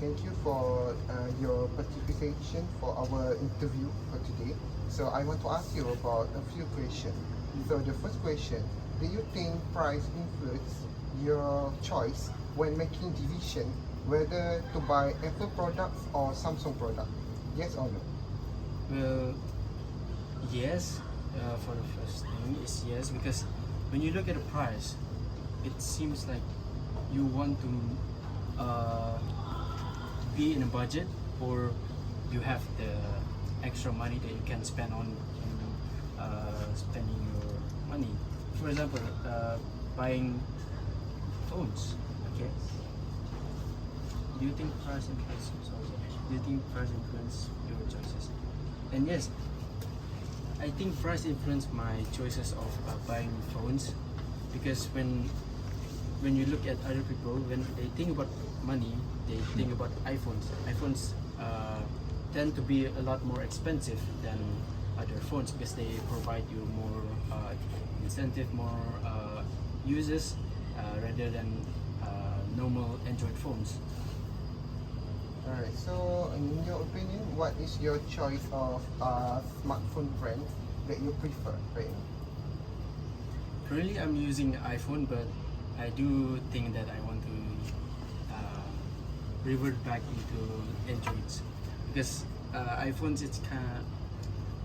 thank you for your participation for our interview for today. So I want to ask you about a few questions. So the first question, do you think price influence your choice when making decision whether to buy Apple products or Samsung product? Yes or no? Well, yes. For the first thing is yes, because when you look at the price, it seems like you want to be in a budget, or you have the extra money that you can spend on spending your money. For example, buying phones. Okay. Do you think price influence? Sorry, do you think price influence your choices? And yes, I think price influence my choices of buying phones, because when you look at other people, when they think about money, they think about iPhones. iPhones tend to be a lot more expensive than other phones because they provide you more incentive, more uses rather than normal Android phones. Alright, so in your opinion, what is your choice of smartphone brand that you prefer right now? Currently, I'm using iPhone, but I do think that I want to revert back into Androids, because iPhones, it's kind of,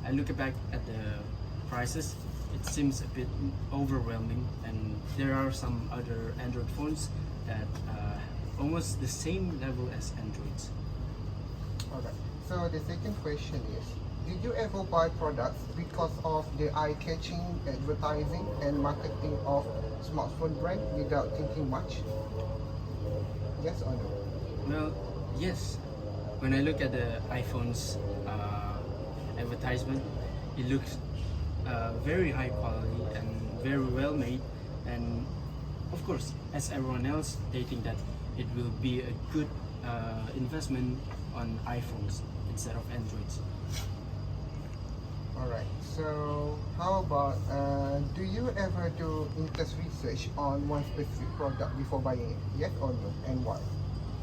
I look back at the prices, it seems a bit overwhelming, and there are some other Android phones that almost the same level as Androids. Alright, so the second question is, did you ever buy products because of the eye-catching advertising and marketing of smartphone brand without thinking much? Yes or no? Well, yes. When I look at the iPhone's advertisement, it looks very high quality and very well made, and of course, as everyone else, they think that it will be a good investment on iPhones instead of Androids. Alright, so how about, do you ever do in-depth research on one specific product before buying it? Yes or no, and why?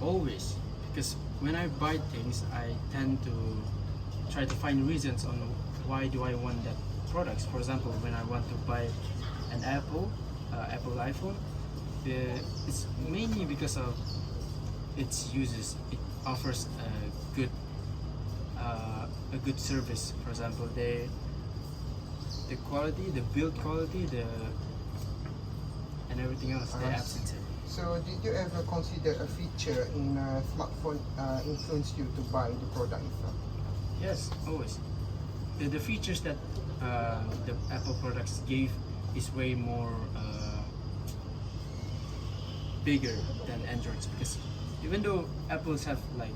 Always, because when I buy things, I tend to try to find reasons on why do I want that products. For example, when I want to buy an Apple iPhone, it's mainly because of its uses. It offers a good service. For example, the quality, the build quality, and everything else, the apps inside. So did you ever consider a feature in a smartphone influence you to buy the product itself? Yes, always. The features that the Apple products gave is way more bigger than Androids, because even though Apples have, like,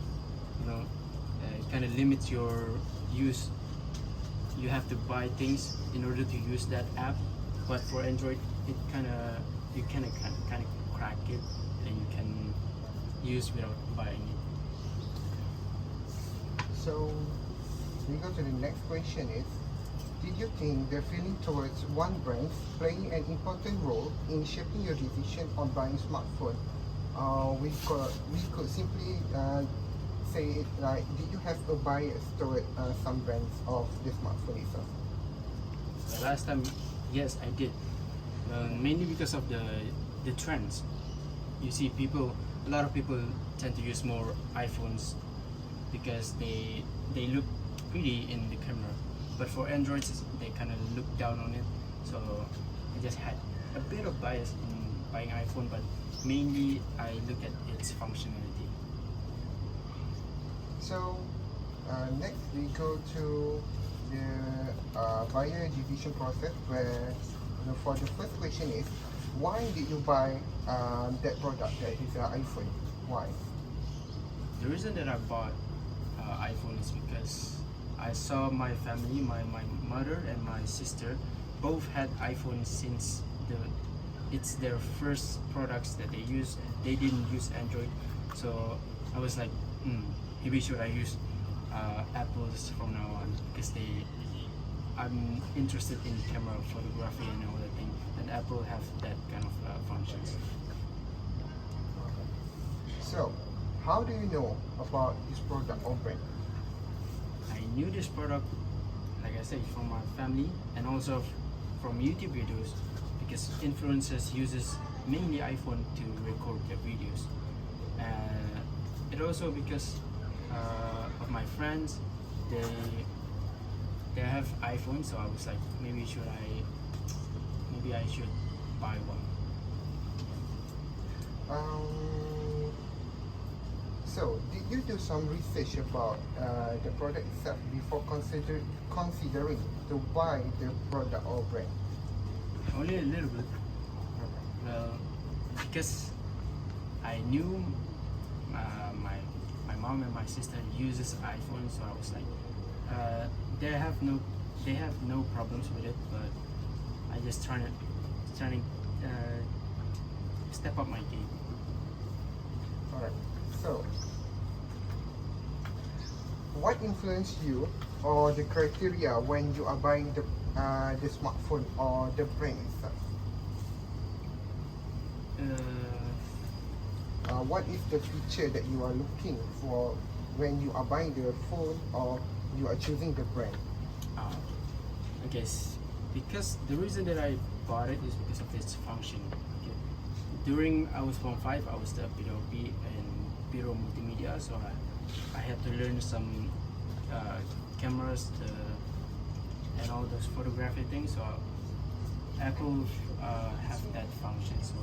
kind of limits your use, you have to buy things in order to use that app, but for Android it you kind of crack it and you can use without buying it. So we go to the next question is, did you think the feeling towards one brand playing an important role in shaping your decision on buying smartphone? We could simply say it like, did you have a bias toward some brands of the smartphone itself? The last time, yes, I did. Mainly because of the trends. You see, a lot of people tend to use more iPhones because they look pretty in the camera. But for Androids, they kind of look down on it. So I just had a bit of bias in buying iPhone, but mainly I look at its functionality. So next we go to the buyer decision process, where for the first question is, why did you buy that product, that is an iPhone? Why? The reason that I bought iPhone is because I saw my family, my mother and my sister, both had iPhones since it's their first products that they use. They didn't use Android, so I was like, maybe should I use Apples from now on, because I'm interested in camera, photography and all that thing, and Apple have that kind of functions. So how do you know about this product or brand? I knew this product, like I said, from my family and also from YouTube videos, because influencers uses mainly iPhone to record their videos. It also because of my friends, they have iPhone, so I was like, maybe I should buy one. So, did you do some research about the product itself before considering to buy the product or brand? Only a little bit. Well, because I knew my mom and my sister uses iPhone, so I was like, they have no problems with it, but I just trying to step up my game. Alright, so what influenced you or the criteria when you are buying the smartphone or the brand itself? What is the feature that you are looking for when you are buying the phone or you are choosing the brand? I guess because the reason that I bought it is because of its function. Okay. During I was Form 5, I was the PWP and Biro Multimedia, so I had to learn some cameras and all those photography things. So Apple have that function, so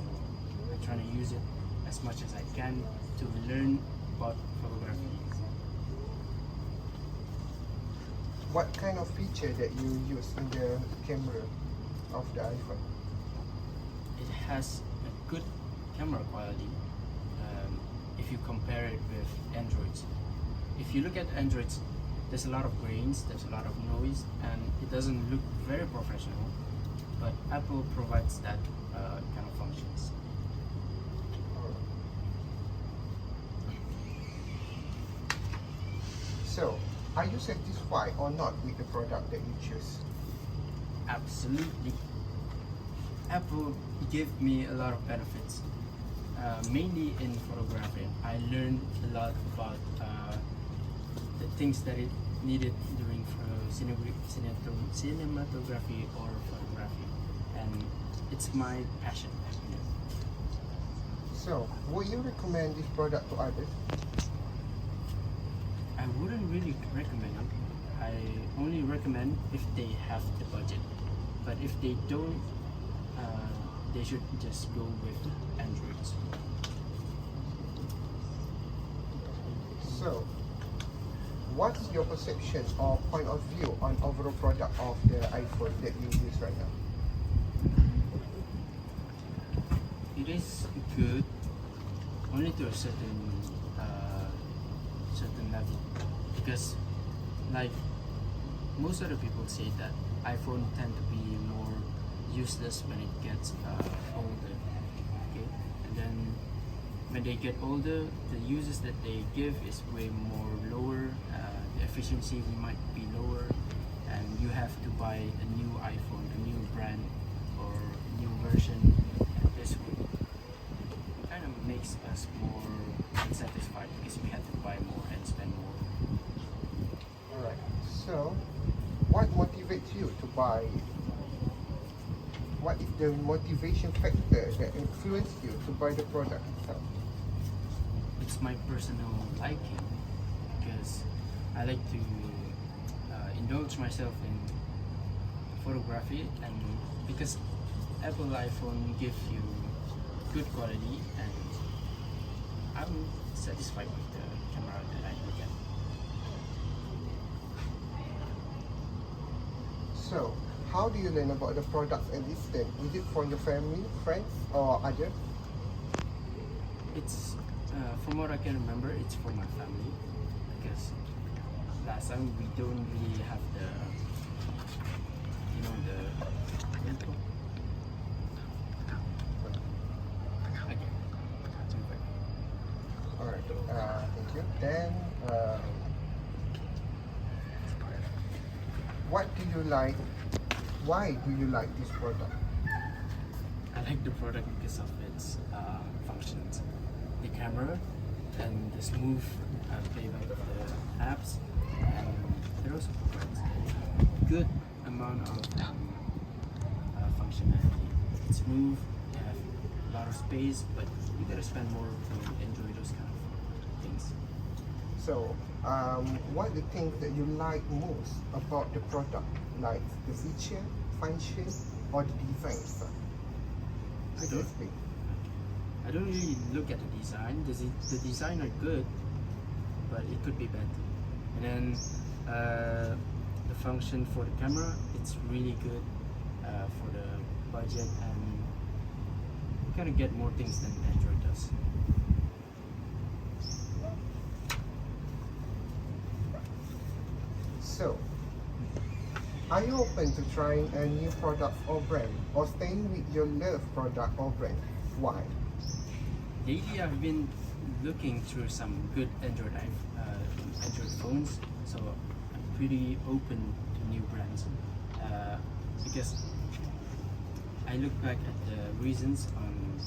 I'm trying to use it as much as I can to learn about photography. What kind of feature that you use in the camera of the iPhone? It has a good camera quality if you compare it with Androids. If you look at Androids, there's a lot of grains, there's a lot of noise, and it doesn't look very professional, but Apple provides that kind of functions. So, are you satisfied or not with the product that you choose? Absolutely. Apple gave me a lot of benefits, mainly in photography. I learned a lot about the things that it needed during cinematography or photography, and it's my passion. So, would you recommend this product to others? I wouldn't really recommend it. I only recommend if they have the budget. But if they don't, they should just go with Androids. So, what's your perception or point of view on overall product of the iPhone that you use right now? It is good, only to a certain level, because like most other people say that iPhone tend to be more useless when it gets older. Okay, and then when they get older, the uses that they give is way more lower. The efficiency might be lower, and you have to buy a new iPhone, a new brand or new version. And this would kind of makes us more unsatisfied because we have to buy more and spend more. Alright, so what motivates you to buy? What is the motivation factor that influenced you to buy the product itself? It's my personal liking because I like to indulge myself in photography, and because Apple iPhone gives you good quality, and I'm satisfied with the camera that I look at. So, how do you learn about the product's existence? Is it from your family, friends, or others? It's from what I can remember, it's from my family, because last time we don't really have the info. Okay. Alright, thank you. Then, what do you like? Why do you like this product? I like the product because of its functions. The camera and the smooth playback of the apps, and it also provides a good amount of functionality. It's smooth, you have a lot of space, but you gotta spend more to enjoy those kind of things. So, what the things that you like most about the product, like the feature, function, or the design itself? Exactly. I don't really look at the design. The design are good, but it could be better. And then the function for the camera, it's really good for the budget, and you kind of get more things than Android does. So, are you open to trying a new product or brand, or staying with your love product or brand? Why? Lately, I've been looking through some good Android phones, so I'm pretty open to new brands because I look back at the reasons on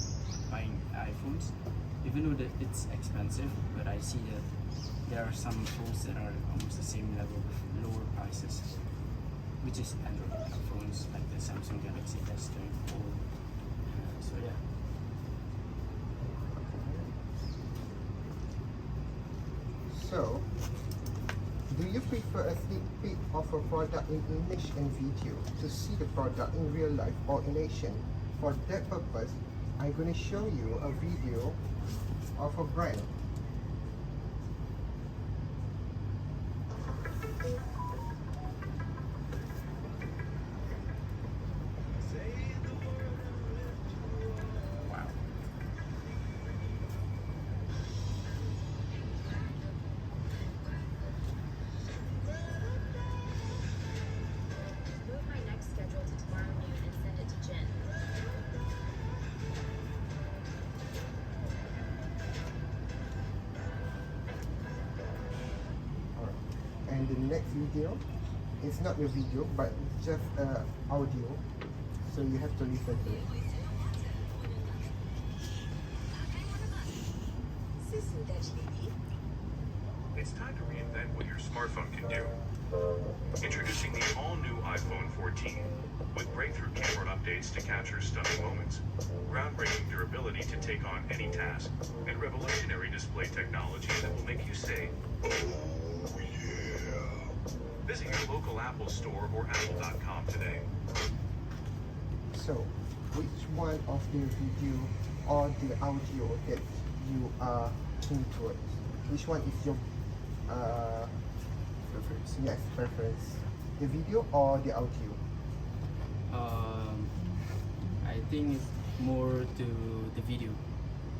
buying iPhones, even though that it's expensive, but I see that there are some phones that are almost the same level with lower prices, which is Android phones like the Samsung Galaxy S24. So yeah. So, do you prefer a sneak peek of a product in image and video to see the product in real life or in action? For that purpose, I'm going to show you a video of a brand. Wow. Move my next schedule to tomorrow noon and send it to Jen. Alright. And the next video, it's not a video, but just audio. So you have to listen to it. It's time to reinvent what your smartphone can do. Introducing the all-new iPhone 14 with breakthrough camera updates to capture stunning moments, groundbreaking durability to take on any task, and revolutionary display technology that will make you say, "Oh yeah." Visit your local Apple store or apple.com today. So, which one of the video or the audio that you are into it? Which one is your Preference. yes preference? The video or the audio? I think it's more to the video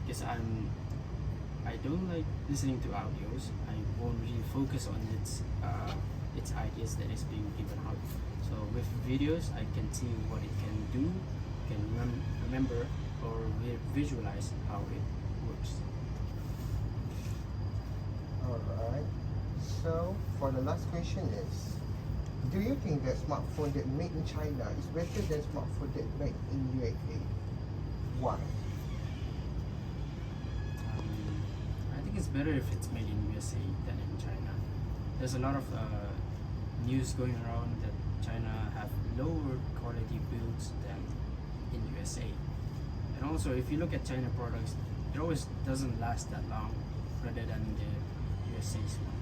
because I don't like listening to audios. I won't really focus on its ideas that is being given out. So with videos, I can see what it can do, can remember or visualize how it works. Alright. So for the last question is, do you think that smartphone that made in China is better than smartphone that made in USA? Why? I think it's better if it's made in USA than in China. There's a lot of news going around that China have lower quality builds than in USA. And also, if you look at China products, it always doesn't last that long, rather than the USA's one.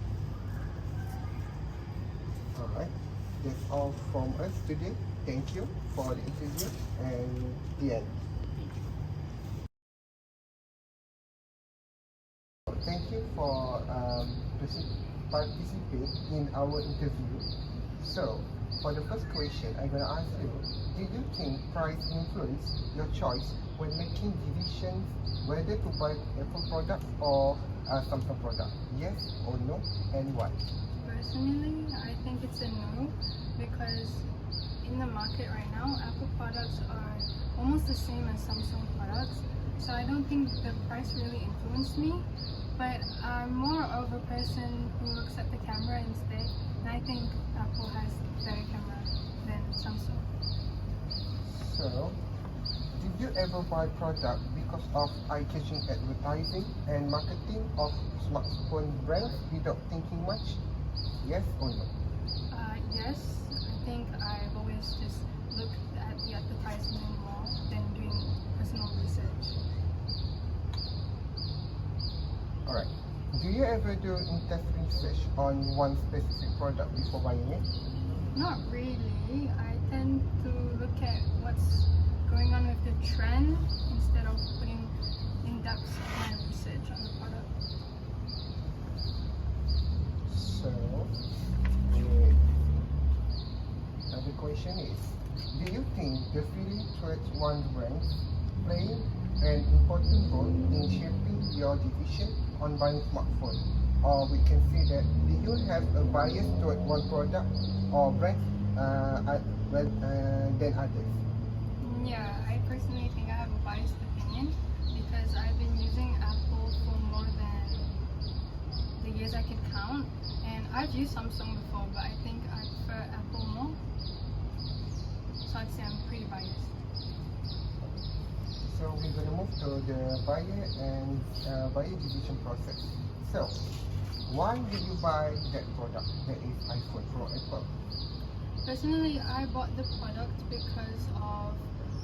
Alright. That's all from us today. Thank you for the interview and the end. Thank you. Thank you for participating in our interview. So, for the first question, I'm going to ask you, do you think price influence your choice when making decisions whether to buy Apple product or Samsung product? Yes or no, and why? Personally, I think it's a no, because in the market right now, Apple products are almost the same as Samsung products. So I don't think the price really influenced me, but I'm more of a person who looks at the camera instead, and I think Apple has better camera than Samsung. So, did you ever buy product because of eye-catching advertising and marketing of smartphone brands without thinking much? Yes or no? Yes, I think I've always just looked at the advertisement more than doing personal research. Alright. Do you ever do in-depth research on one specific product before buying it? Not really. I tend to look at what's going on with the trend instead of putting in-depth kind of research on the product. So, the question is, do you think the feeling towards one brand playing an important role in shaping your decision on buying smartphone? Or we can say that, do you have a bias toward one product or brand than others? Yeah, I personally think I have a biased opinion because I've been using Apple for more than the years I could count, and I've used Samsung before, but I think I prefer Apple more. So I'd say I'm pretty biased. So we're gonna move to the buyer decision process. So, why did you buy that product, that is iPhone from Apple? Personally, I bought the product because of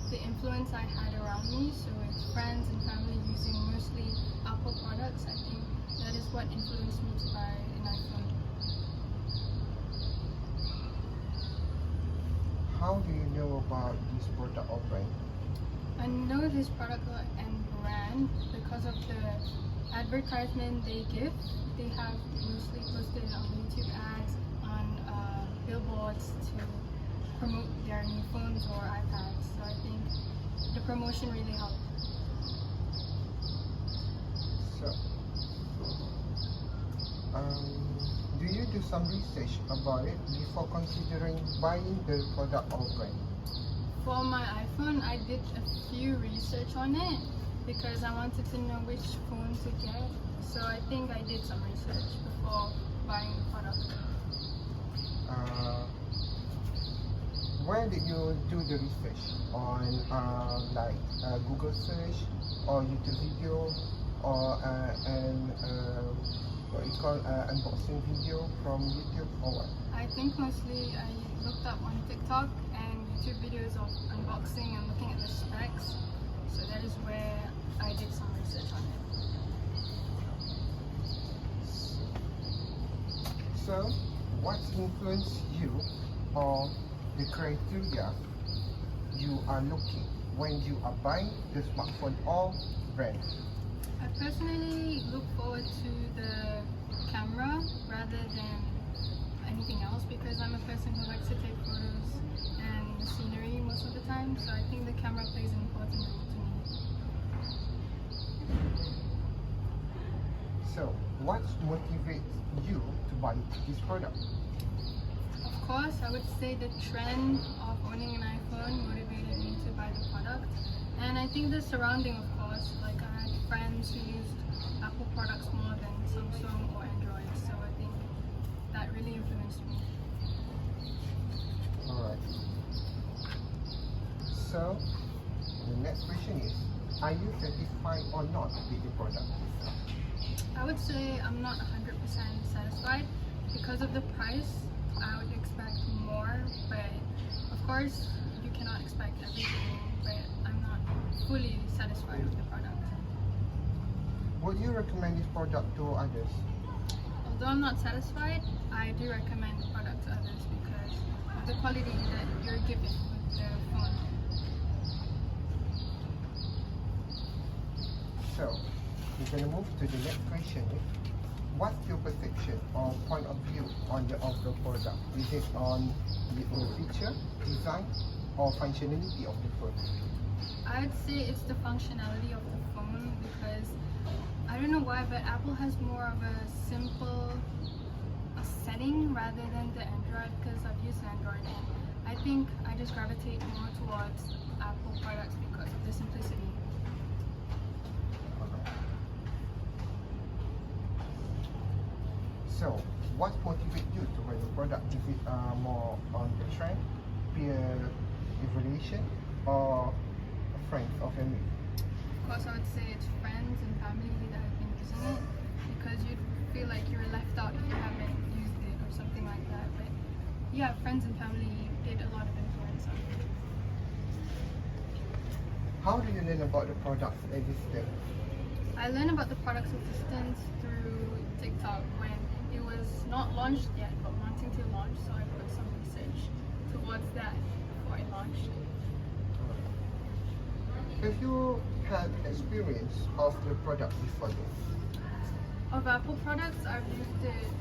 the influence I had around me. So with friends and family using mostly Apple products, I think that is what influenced me to buy an iPhone. How do you know about this product or brand? I know this product and brand because of the advertisement they give. They have mostly posted on YouTube ads, on billboards to promote their new phones or iPads. So I think the promotion really helped. So, do you do some research about it before considering buying the product or brand? For my iPhone, I did a few research on it because I wanted to know which phone to get. So I think I did some research before buying the product. Where did you do the research? On Google search or YouTube video or unboxing video from YouTube or what? I think mostly I looked up on TikTok and YouTube videos of unboxing and looking at the specs. So that is where I did some research on it. So, what influenced you or the criteria you are looking when you are buying the smartphone or brand? I personally look forward to the camera rather than anything else because I'm a person who likes to take photos and the scenery most of the time. So I think the camera plays an important role to me. So, what motivates you to buy this product? Of course, I would say the trend of owning an iPhone motivated me to buy the product. And I think the surrounding, of course, like I had friends who used Apple products more than Samsung or Android. So I think that really influenced me. Alright. So, the next question is, are you satisfied or not with the product? I would say I'm not 100% satisfied because of the price. I would expect more, but of course you cannot expect everything, but I'm not fully satisfied with the product. Would you recommend this product to others? Although I'm not satisfied, I do recommend the product to others because of the quality that you're given with the phone. So, we're going to move to the next question. What's your perception or point of view on the overall product? Is it on the feature, design, or functionality of the phone? I'd say it's the functionality of the phone because I don't know why, but Apple has more of a simple setting rather than the Android because I've used Android and I think I just gravitate more towards Apple products because of the simplicity. So, what motivates you to buy the product? Is it more on the trend, peer evaluation, or friends or family? Of course, I would say it's friends and family that have been using it, because you'd feel like you're left out if you haven't used it or something like that. But yeah, friends and family did a lot of influence on it. How do you learn about the product's existence? I learned about the product's existence through TikTok when it was not launched yet, but wanting to launch, so I put some research towards that before it launched. Have you had experience of the product before this? Of Apple products, I've used it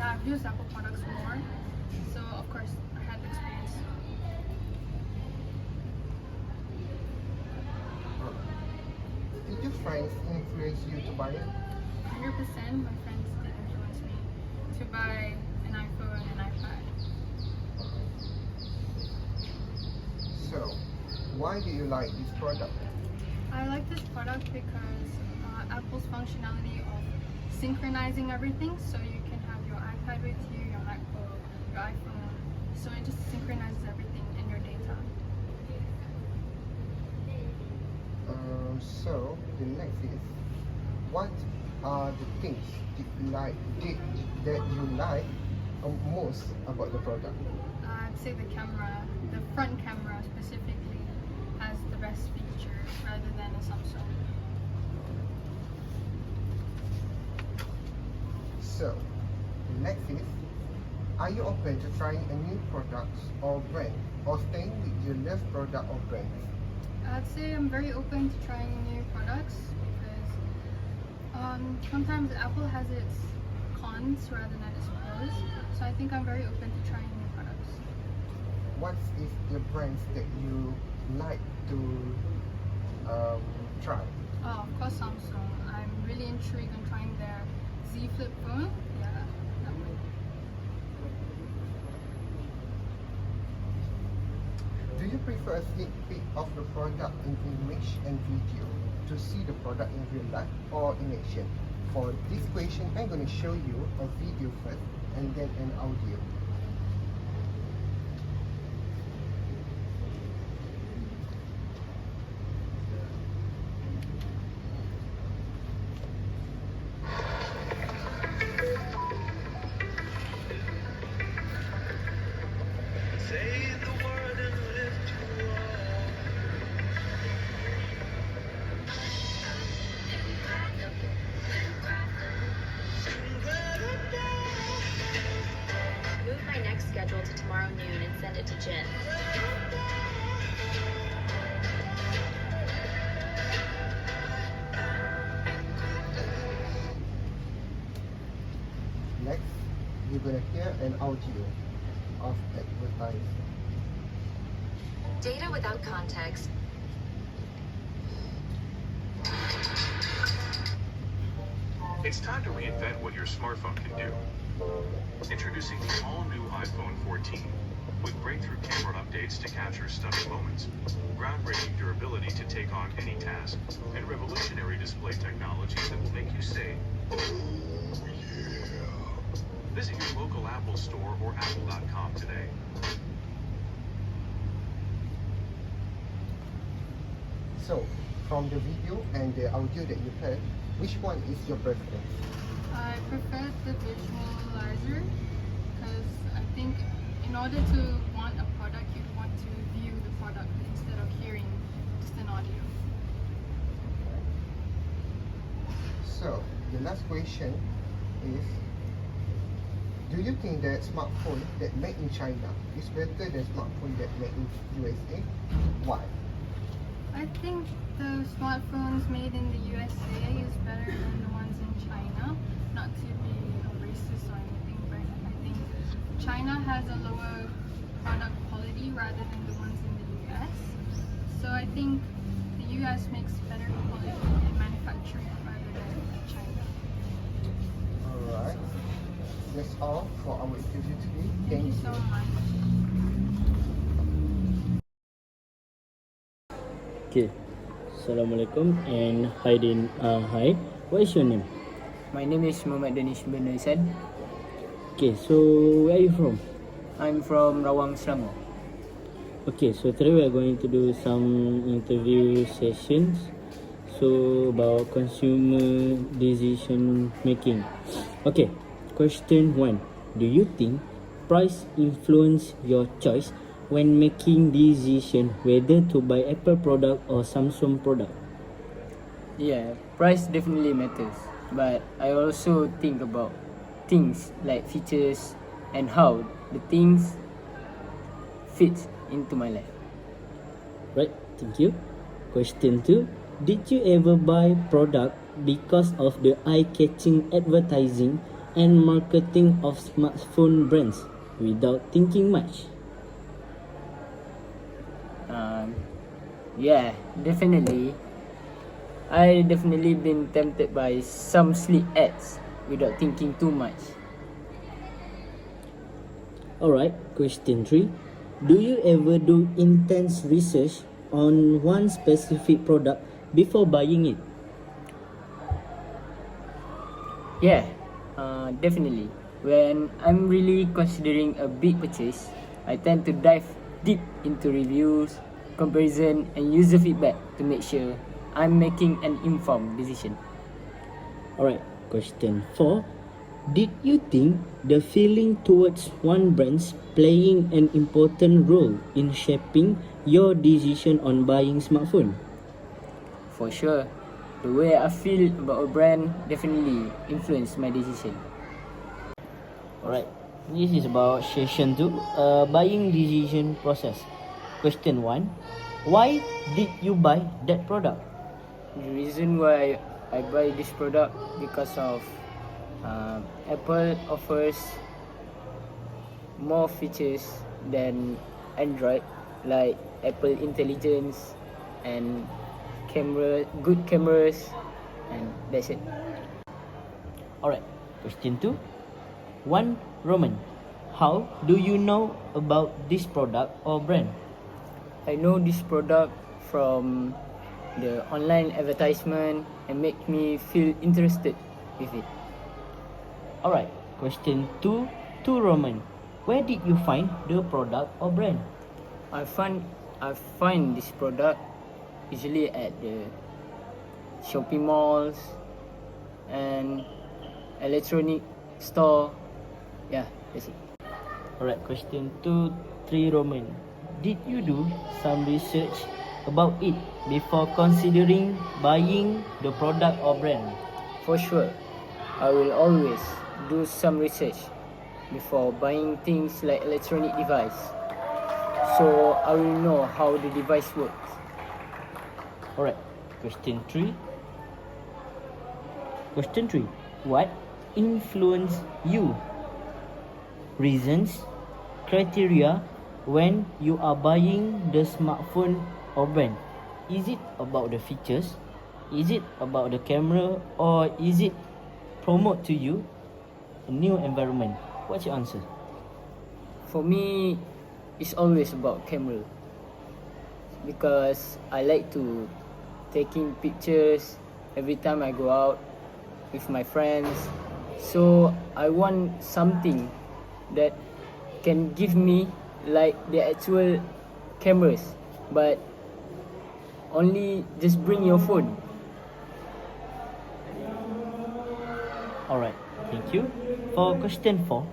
I've used Apple products more, so of course I had experience. Did your friends influence you to buy it? 100% my friends did influence me to buy an iPhone and iPad. So, why do you like this product? I like this product because Apple's functionality of synchronizing everything, so you can have your iPad with you, your MacBook, your iPhone, so it just synchronizes everything in your data. So, the next is, what are the things that you like most about the product? I'd say the camera, the front camera specifically, has the best feature rather than a Samsung. So, the next is, are you open to trying a new product or brand, or staying with your love product or brand? I'd say I'm very open to trying new products because sometimes Apple has its cons rather than its pros, so I think I'm very open to trying new products. What is the brands that you like to try? Oh, of course Samsung. I'm really intrigued on trying their Z Flip phone. Yeah, that one. Do you prefer a sneak peek of the product in image and video to see the product in real life or in action? For this question, I'm going to show you a video first and then an audio. Move my next schedule to tomorrow noon and send it to Jin. Next, you're going to hear an audio of advertising. Data without context. It's time to reinvent what your smartphone can do. Introducing the all-new iPhone 14 with breakthrough camera updates to capture stunning moments, groundbreaking durability to take on any task, and revolutionary display technologies that will make you say, "Oh yeah." Visit your local Apple store or apple.com today. So, from the video and the audio that you heard, which one is your preference? I prefer the visualizer because I think in order to want a product, you'd want to view the product instead of hearing just an audio. So, the last question is, do you think that smartphone that made in China is better than smartphone that made in USA? Why? I think the smartphones made in the USA is better than the ones in China. Not to be a racist or anything, but I think China has a lower product quality rather than the ones in the US. So I think the US makes better quality in manufacturing rather than China. Alright. That's all for our interview today. Thank you so much. Okay. Assalamualaikum and hi Din. Hi. What is your name? My name is Muhammad Danish bin Isan. Okay, so where are you from? I'm from Rawang, Selangor. Okay, so today we are going to do some interview sessions. also about consumer decision making. Okay, question 1. Do you think price influence your choice when making decision whether to buy Apple product or Samsung product? Yeah, price definitely matters, but I also think about things like features and how the things fit into my life. Right, thank you. Question 2. Did you ever buy product because of the eye-catching advertising and marketing of smartphone brands without thinking much? Yeah, definitely. I definitely been tempted by some sleek ads without thinking too much. Alright, question 3. Do you ever do intense research on one specific product before buying it? Yeah, definitely. When I'm really considering a big purchase, I tend to dive deep into reviews, comparison, and user feedback to make sure I'm making an informed decision. Alright, question 4. Did you think the feeling towards one brand playing an important role in shaping your decision on buying smartphone? For sure, the way I feel about a brand definitely influenced my decision. Alright, this is about session 2, buying decision process. Question 1. Why did you buy that product? The reason why I buy this product because of Apple offers more features than Android, like Apple Intelligence and good cameras, and that's it. Alright, question 2. 1. Roman, how do you know about this product or brand? I know this product from the online advertisement and make me feel interested with it. Alright, question 2. 2. Roman, where did you find the product or brand? I find this product usually at the shopping malls and electronic store. Yeah, that's it. Alright, question 2. 3. Roman, did you do some research about it before considering buying the product or brand? For sure, I will always do some research before buying things like electronic device, so I will know how the device works. Alright, question 3. Question 3. What influenced you? Reasons, criteria when you are buying the smartphone or brand. Is it about the features? Is it about the camera? Or is it promote to you a new environment? What's your answer? For me, it's always about camera, because I like to taking pictures every time I go out with my friends. So I want something that can give me like the actual cameras, but only just bring your phone. Alright, thank you. For question 4,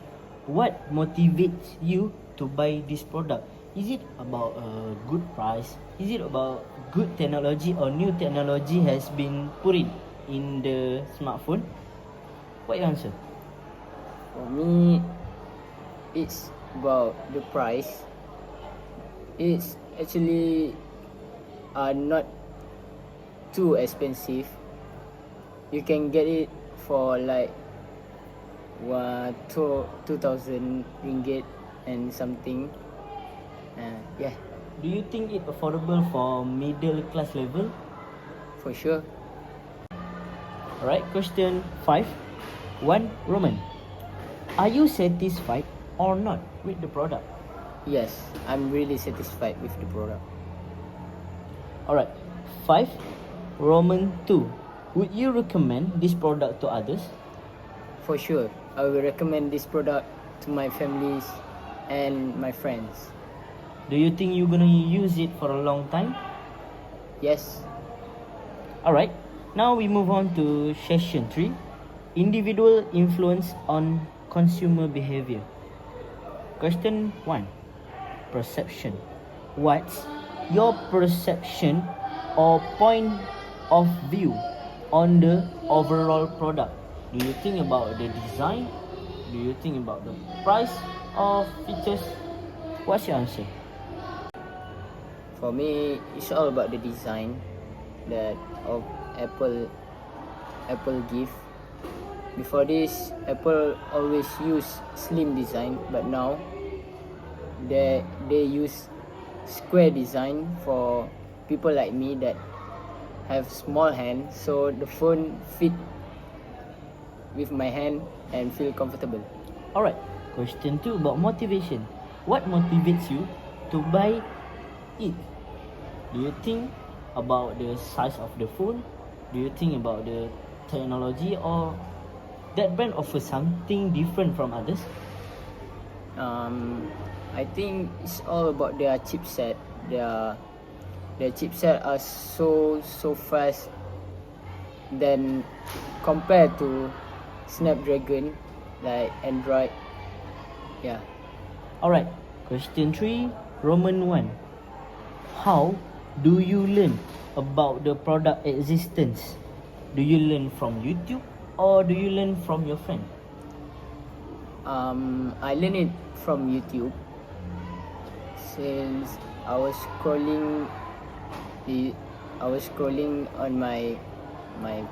what motivates you to buy this product? Is it about a good price? Is it about good technology or new technology has been put in the smartphone? What your answer? For me, it's about the price. It's actually not too expensive. You can get it for like 2,000 ringgit and something. Yeah, Do you think it affordable for middle class level? for sure. Alright, question 5. 1. Roman, are you satisfied or not with the product? Yes, I'm really satisfied with the product. Alright, 5. Roman 2. Would you recommend this product to others? For sure, I will recommend this product to my families and my friends. Do you think you're gonna use it for a long time? Yes, Alright, now we move on to session 3, individual influence on consumer behavior. Question 1, perception. What's your perception or point of view on the overall product? Do you think about the design? Do you think about the price or features? What's your answer? For me, it's all about the design that of Apple give. Before this, Apple always use slim design, but now they use square design for people like me that have small hand, so the phone fit with my hand and feel comfortable. Alright, question 2 about motivation. What motivates you to buy it? Do you think about the size of the phone? Do you think about the technology, or that brand offers something different from others? I think it's all about their chipset. Their chipset are so fast than compared to Snapdragon like Android. Yeah. Alright, question 3, Roman 1. How do you learn about the product existence? Do you learn from YouTube or do you learn from your friend? I learned it from YouTube since I was scrolling on my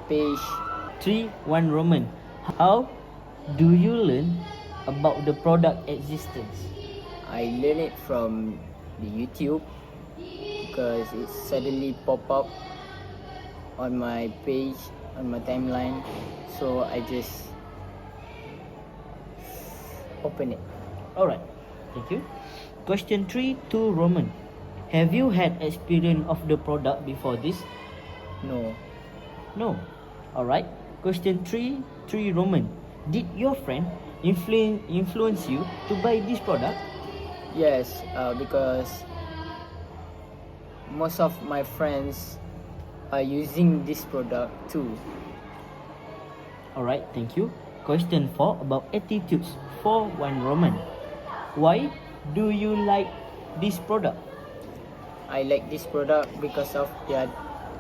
page. 3-1 Roman. How do you learn about the product existence? I learned it from the YouTube because it suddenly pop up on my page, on my timeline, so I just open it. Alright, thank you. Question 3 to Roman. Have you had experience of the product before this? No. No. Alright. Question 3 Roman. Did your friend influence you to buy this product? Yes, because most of my friends are using this product too. Alright, thank you. Question 4 about attitudes. 4-1 Roman. Why do you like this product? I like this product because of their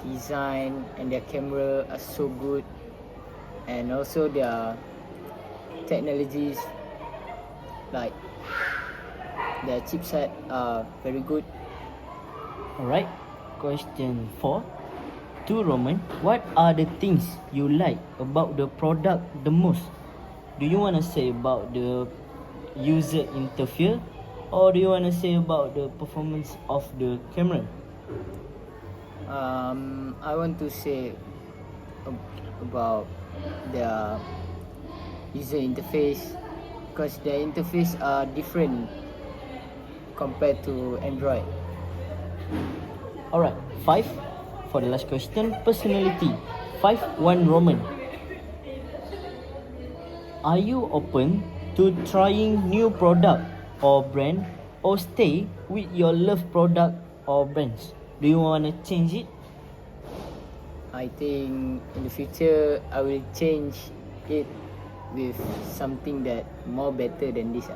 design and their camera are so good, and also their technologies like their chipset are very good. Alright. Question 4 to Roman. What are the things you like about the product the most? Do you want to say about the user interface, or do you want to say about the performance of the camera? I want to say about their user interface because their interface are different compared to Android. Alright, 5 for the last question. Personality. 5-1 Roman. Are you open to trying new product or brand, or stay with your love product or brands? Do you want to change it? I think in the future I will change it with something that more better than this.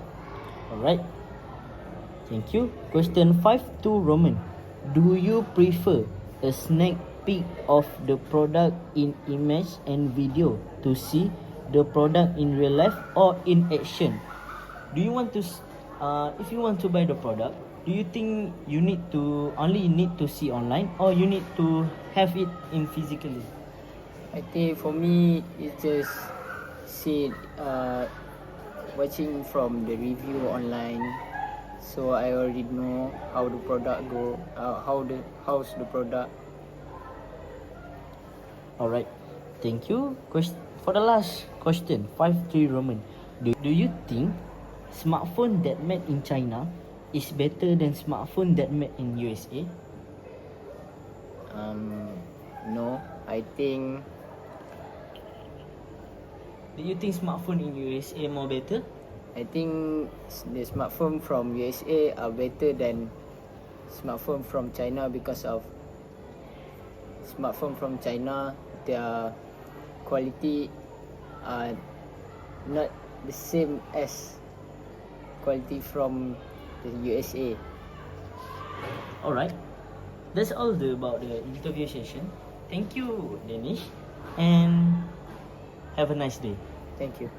Alright. Thank you. Question 5 to Roman. Do you prefer a sneak peek of the product in image and video to see the product in real life or in action? Do you want to if you want to buy the product, do you think you need to see online, or you need to have it in physically? I think for me it's just see watching from the review online, so I already know how the product go, how's the product. Alright, thank you. For the last question, 5-3 Roman. Do you think smartphone that made in China is better than smartphone that made in USA? No, I think Do you think smartphone in USA more better? the smartphone from USA are better than smartphone from China because of smartphone from China, their quality are not the same as quality from the USA. Alright, that's all about the interview session. Thank you, Danish, and have a nice day. Thank you.